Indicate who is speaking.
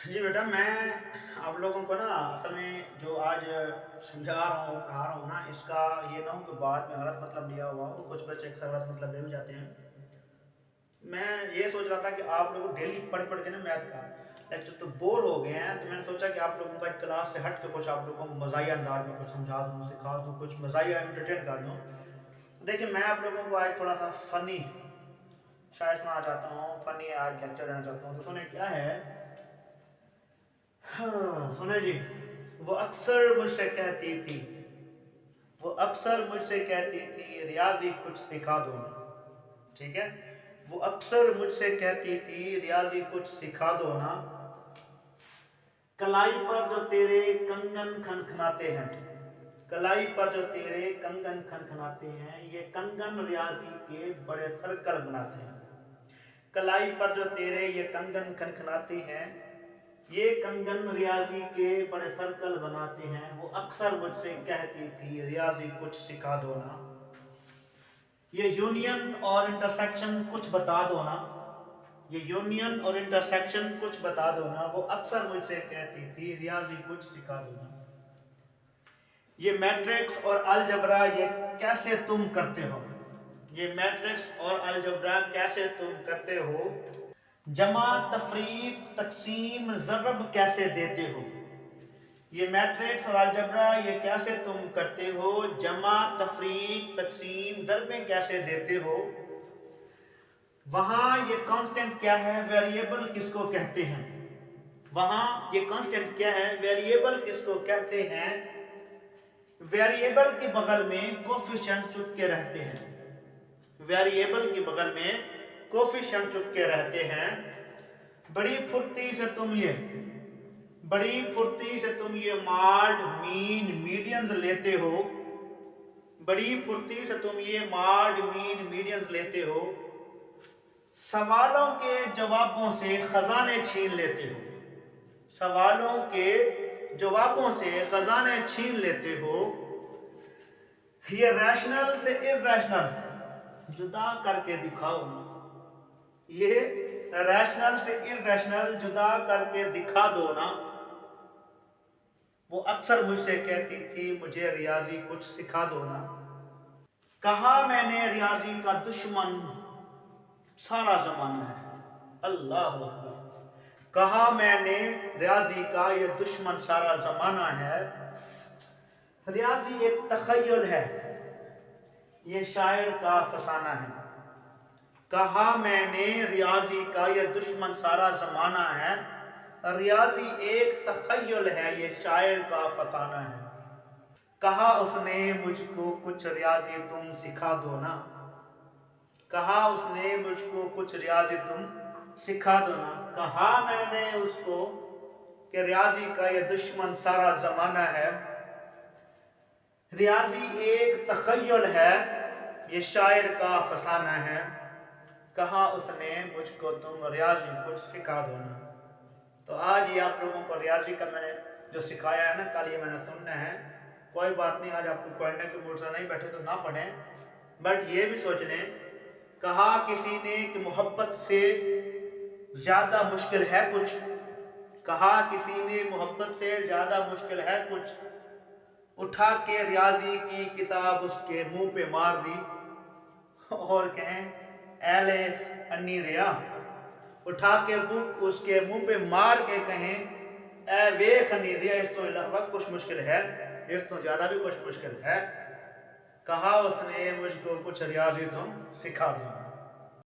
Speaker 1: जी बेटा, मैं आप लोगों को ना असल में जो आज समझा रहा हूँ, पढ़ा रहा हूँ ना, इसका ये ना हो कि बाद में गलत मतलब लिया हुआ हो। कुछ बच्चे अक्सर गलत मतलब ले भी जाते हैं। मैं ये सोच रहा था कि आप लोग डेली पढ़ पढ़ के ना मैथ का लेक्चर तो बोर हो गए हैं, तो मैंने सोचा कि आप लोगों का एक क्लास से हट के कुछ आप लोगों को मज़ाहिया अंदाज में कुछ समझा दूँ, सिखा दूँ, कुछ मज़ाहिया एंटरटेन कर दूँ। देखिए, मैं आप लोगों को आज थोड़ा सा फ़नी शायद सुनाना चाहता हूँ, फ़नी आज लेक्चर देना चाहता हूँ। तो सुने क्या है। हाँ, सुने जी। वो अक्सर मुझसे कहती थी वो अक्सर मुझसे कहती थी, रियाजी कुछ सिखा दो ना। ठीक है। वो अक्सर मुझसे कहती थी, रियाजी कुछ सिखा दो ना। कलाई पर जो तेरे कंगन खनखनाते हैं कलाई पर जो तेरे कंगन खनखनाते हैं, ये कंगन रियाजी के बड़े सर्कल बनाते हैं। कलाई पर जो तेरे ये कंगन खनखनाती हैं, ये कंगन रियाजी के बड़े सर्कल बनाते हैं। वो अक्सर मुझसे कहती थी, रियाजी कुछ सिखा दो ना। ये यूनियन और इंटरसेक्शन कुछ बता दो ना। ये यूनियन और इंटरसेक्शन कुछ बता दो ना। वो अक्सर मुझसे कहती थी, रियाजी कुछ सिखा दो ना। ये मैट्रिक्स और अलजबरा ये कैसे तुम करते हो। ये मैट्रिक्स और अलजबरा कैसे तुम करते हो। जमा तफरीक तकसीम ज़रब कैसे देते हो। ये मैट्रिक्स और अलजबरा ये कैसे तुम करते हो। जमा तफरीक तकसीम ज़रबें कैसे देते हो। वहां ये कांस्टेंट क्या है, वेरिएबल किसको कहते हैं। वहां ये कांस्टेंट क्या है, वेरिएबल किसको कहते हैं। वेरिएबल के बगल में कोफिशिएंट चुपके रहते हैं। वेरिएबल के बगल में कोफिशिएंट चुपके रहते हैं। बड़ी फुर्ती से तुम ये बड़ी फुर्ती से तुम ये मॉड मीन मीडियंस लेते हो। बड़ी फुर्ती से तुम ये मॉड मीन मीडियंस लेते हो। सवालों के जवाबों से खजाने छीन लेते हो। सवालों के जवाबों से खजाने छीन लेते हो। ये रैशनल से इरैशनल जुदा करके दिखाओ। ये रैशनल से इरैशनल जुदा करके दिखा दो ना। वो अक्सर मुझसे कहती थी, मुझे रियाजी कुछ सिखा दो ना। कहा मैंने रियाजी का दुश्मन सारा जमाना है। अल्लाह अकबर। कहा मैंने रियाजी का ये दुश्मन सारा जमाना है। रियाजी एक तखय्युल है, ये शायर का फसाना है। कहा मैंने रियाजी का ये दुश्मन सारा जमाना है। रियाजी एक तखय्युल है, ये शायर का फसाना है। कहा उसने मुझको कुछ रियाजी तुम सिखा दो ना। कहा उसने मुझको कुछ रियाजी तुम सिखा दो ना। कहा मैंने उसको कि रियाजी का ये दुश्मन सारा जमाना है। रियाजी एक तखय्युल है, ये शायर का फसाना है। कहा उसने मुझको तुम रियाजी कुछ सिखा दो ना। तो आज ये आप लोगों को रियाजी का मैंने जो सिखाया है ना, कल ये मैंने सुनना है। कोई बात नहीं, आज आपको पढ़ने के मूड से नहीं बैठे तो ना पढ़ें, बट ये भी सोच लें। कहा किसी ने कि मोहब्बत से ज्यादा मुश्किल है कुछ। कहा किसी ने मोहब्बत से ज्यादा मुश्किल है कुछ। उठा के रियाजी की किताब उसके मुंह पे मार दी और कहें एले अन्नी दिया। उठा के बुक उसके मुंह पे मार के कहें ए वेख अन्नी दिया, इस तो इलावा कुछ मुश्किल है, इस तो ज्यादा भी कुछ मुश्किल है। कहा उसने मुझको कुछ रियाजी तुम सिखा दो।